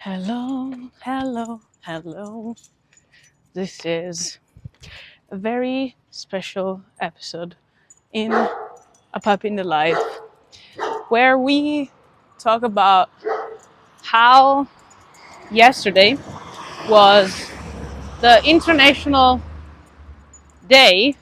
Hello, hello, hello. This is a very special episode in A Pup in the Life where we talk about how yesterday was the International Day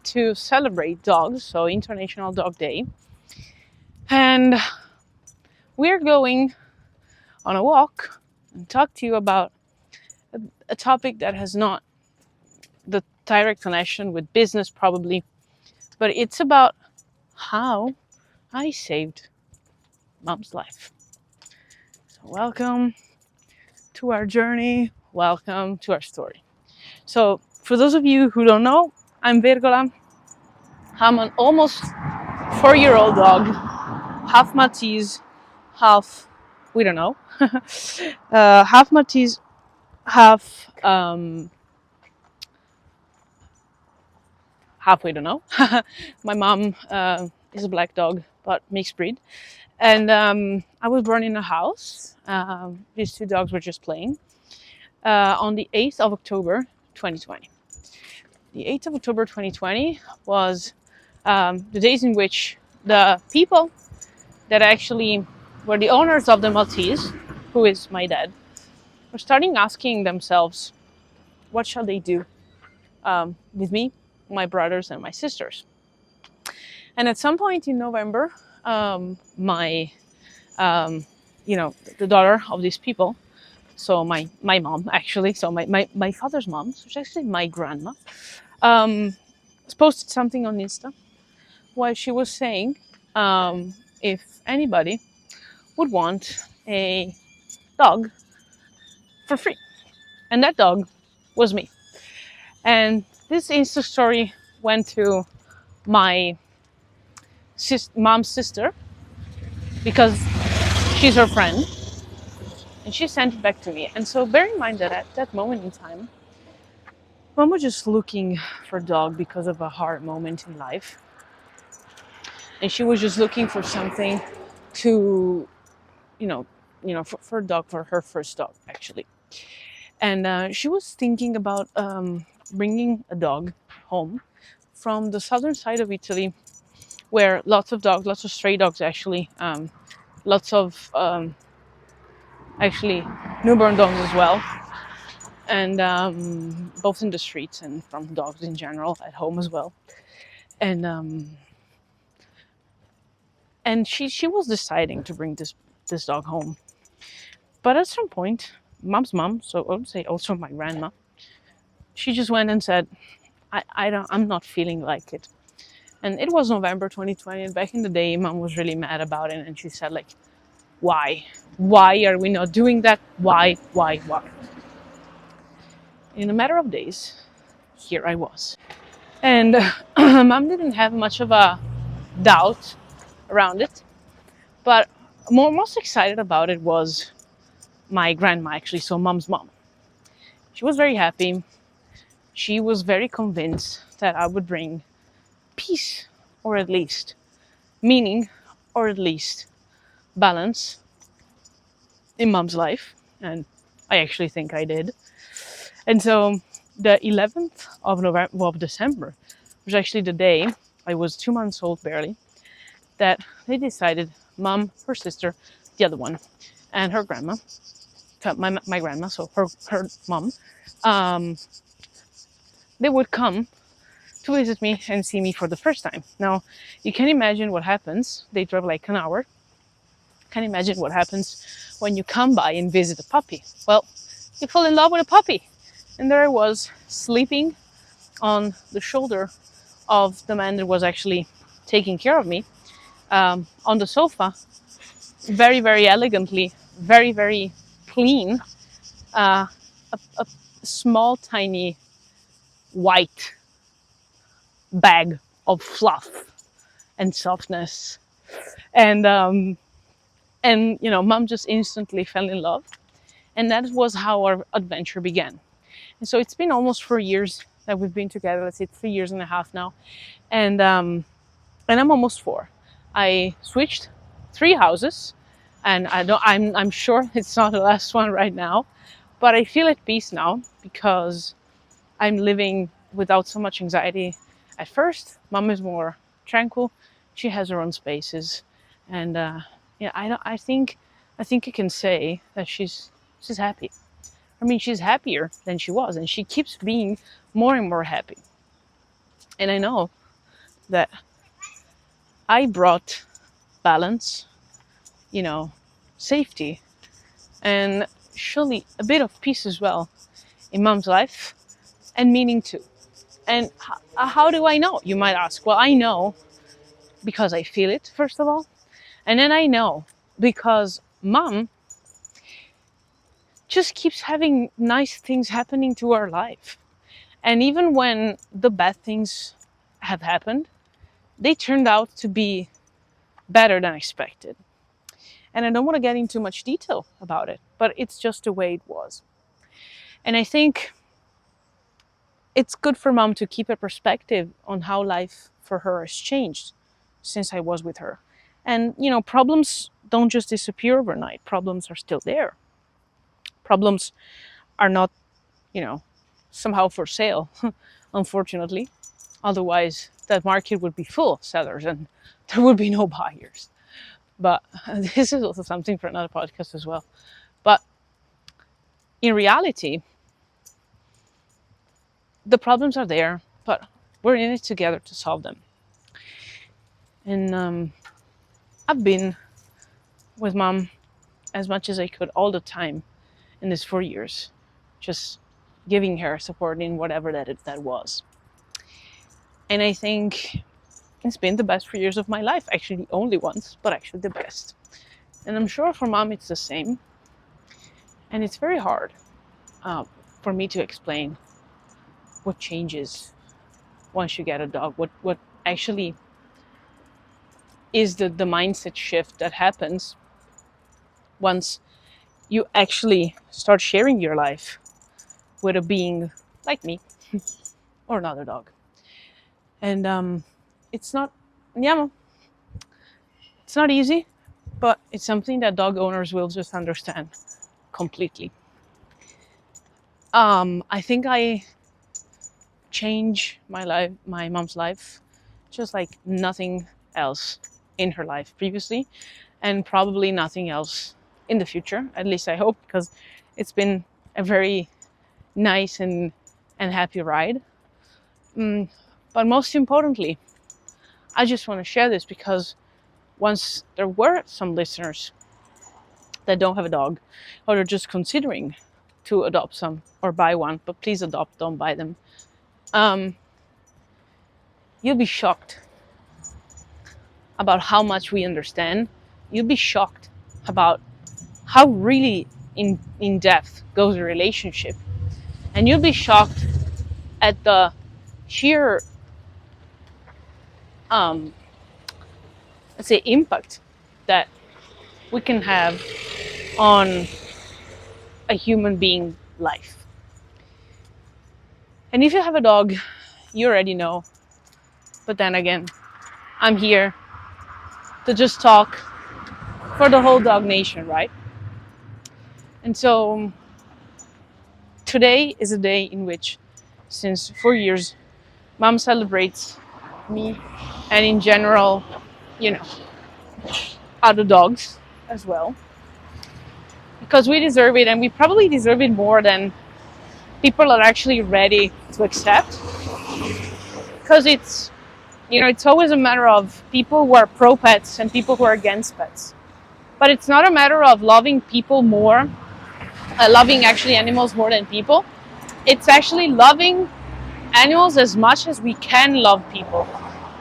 to celebrate dogs, so International Dog Day. And we're going on a walk and talk to you about a topic that has not the direct connection with business probably, but it's about how I saved Mom's life. So welcome to our journey. Welcome to our story. So for those of you who don't know, I'm Vergola. I'm an almost 4-year-old dog, half Maltese, half, we don't know, half Maltese, half, half we don't know. My mom is a black dog, but mixed breed. And I was born in a house. These two dogs were just playing on the 8th of October 2020. The 8th of October 2020 was the days in which the people that actually were the owners of the Maltese, who is my dad, were starting asking themselves, what shall they do with me, my brothers, and my sisters? And at some point in November, the daughter of these people, so my mom actually, so my father's mom, which is actually my grandma, posted something on Insta where she was saying if anybody would want a dog for free. And that dog was me. And this Insta story went to my mom's sister because she's her friend. And she sent it back to me. And so bear in mind that at that moment in time, Mom was just looking for a dog because of a hard moment in life. And she was just looking for something to, for a dog, for her first dog, actually. And she was thinking about bringing a dog home from the southern side of Italy, where lots of stray dogs, actually, lots of actually newborn dogs as well, and both in the streets and from dogs in general at home as well. And she was deciding to bring this dog home, but at some point, Mom's mom, so I would say also my grandma, she just went and said, I'm not feeling like it. And it was November 2020, and back in the day, Mom was really mad about it, and she said, like, why are we not doing that? Why? In a matter of days, here I was. And Mom didn't have much of a doubt around it, but most excited about it was my grandma, actually, so Mom's mom. She was very happy. She was very convinced that I would bring peace, or at least meaning, or at least balance in Mom's life, and I actually think I did. And so the 11th of December was actually the day, I was 2 months old barely, that they decided, Mom, her sister, the other one, and her grandma, my grandma, so her mom, they would come to visit me and see me for the first time. Now, you can imagine what happens. They drove like an hour. Can imagine what happens when you come by and visit a puppy. Well, you fall in love with a puppy. And there I was, sleeping on the shoulder of the man that was actually taking care of me, on the sofa, very, very elegantly, very, very clean, a small, tiny, white bag of fluff and softness. And Mom just instantly fell in love. And that was how our adventure began. And so it's been almost 4 years that we've been together. Let's say 3 years and a half now. And I'm almost 4. I switched 3 houses. And I'm sure it's not the last one right now, but I feel at peace now because I'm living without so much anxiety. At first, mom is more tranquil. She has her own spaces, and yeah, I think I can say that she's happy. I mean, she's happier than she was, and she keeps being more and more happy. And I know that I brought balance, you know, safety, and surely a bit of peace as well in mom's life, and meaning too. And how do I know? You might ask. Well, I know because I feel it, first of all. And then I know because mom just keeps having nice things happening to our life. And even when the bad things have happened, they turned out to be better than expected. And I don't want to get into much detail about it, but it's just the way it was. And I think it's good for mom to keep a perspective on how life for her has changed since I was with her. And, problems don't just disappear overnight. Problems are still there. Problems are not, you know, somehow for sale, unfortunately. Otherwise, that market would be full of sellers and there would be no buyers. But this is also something for another podcast as well. But in reality, the problems are there, but we're in it together to solve them. And I've been with mom as much as I could all the time in these 4 years, just giving her support in whatever that was. And I think it's been the best 4 years of my life. Actually, the only ones, but actually the best. And I'm sure for mom it's the same. And it's very hard for me to explain what changes once you get a dog. What actually is the mindset shift that happens once you actually start sharing your life with a being like me or another dog. And it's not, yeah, it's not easy, but it's something that dog owners will just understand completely. I think I changed my life, my mom's life, just like nothing else in her life previously, and probably nothing else in the future. At least I hope, because it's been a very nice and happy ride. But most importantly, I just want to share this because once there were some listeners that don't have a dog or are just considering to adopt some or buy one, but please adopt, don't buy them. You'll be shocked about how much we understand. You'll be shocked about how really in depth goes a relationship. And you'll be shocked at the sheer, let's say, impact that we can have on a human being life. And if you have a dog, you already know. But then again, I'm here to just talk for the whole dog nation, right? And so today is a day in which, since 4 years, mom celebrates me and in general, other dogs as well. Because we deserve it, and we probably deserve it more than people are actually ready to accept. Because it's always a matter of people who are pro pets and people who are against pets. But it's not a matter of loving people more, loving actually animals more than people. It's actually loving animals as much as we can love people,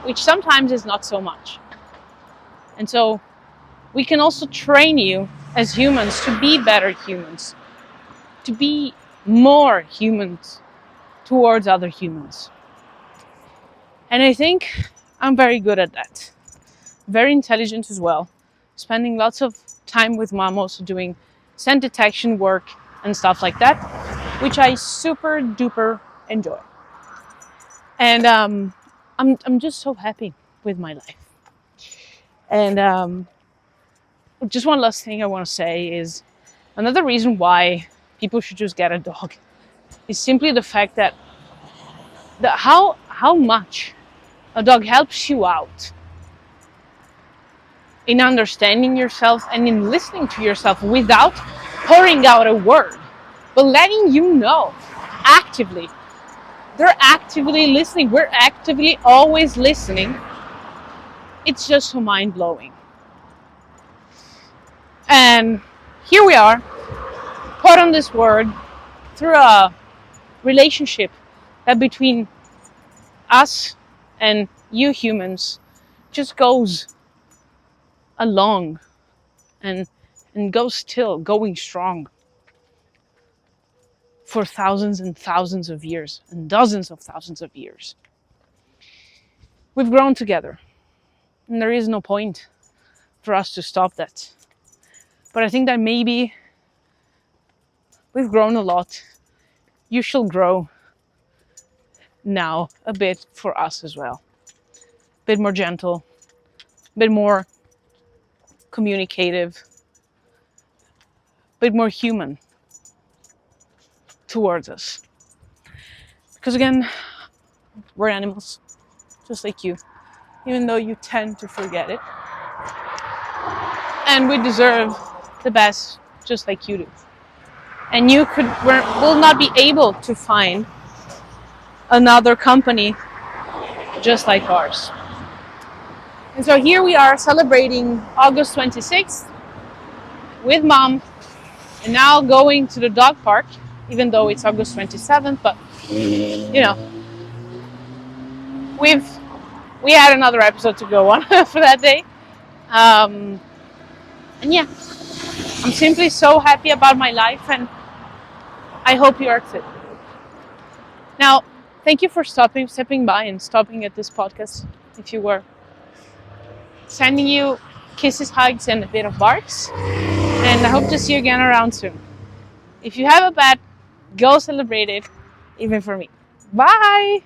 which sometimes is not so much. And so we can also train you as humans to be better humans, to be more humans towards other humans. And I think I'm very good at that. Very intelligent as well. Spending lots of time with mom, also doing scent detection work and stuff like that, which I super duper enjoy. And I'm just so happy with my life. And just one last thing I want to say is another reason why people should just get a dog is simply the fact that how much a dog helps you out in understanding yourself and in listening to yourself without pouring out a word, but letting you know actively. They're actively listening. We're actively always listening. It's just so mind-blowing. And here we are, put on this word through a relationship that between us and you humans just goes along and goes still, going strong for thousands and thousands of years and dozens of thousands of years. We've grown together, and there is no point for us to stop that. But I think that maybe we've grown a lot. You shall grow now a bit for us as well. A bit more gentle, a bit more communicative, a bit more human towards us. Because again, we're animals, just like you, even though you tend to forget it. And we deserve the best, just like you do. And you will not be able to find another company just like ours. And so here we are celebrating August 26th with Mom, and now going to the dog park, even though it's August 27th, but we had another episode to go on for that day. And yeah, I'm simply so happy about my life, and I hope you are too. Now, thank you for stepping by and stopping at this podcast. If you were, sending you kisses, hugs, and a bit of barks. And I hope to see you again around soon. If you have a pet, go celebrate it, even for me. Bye!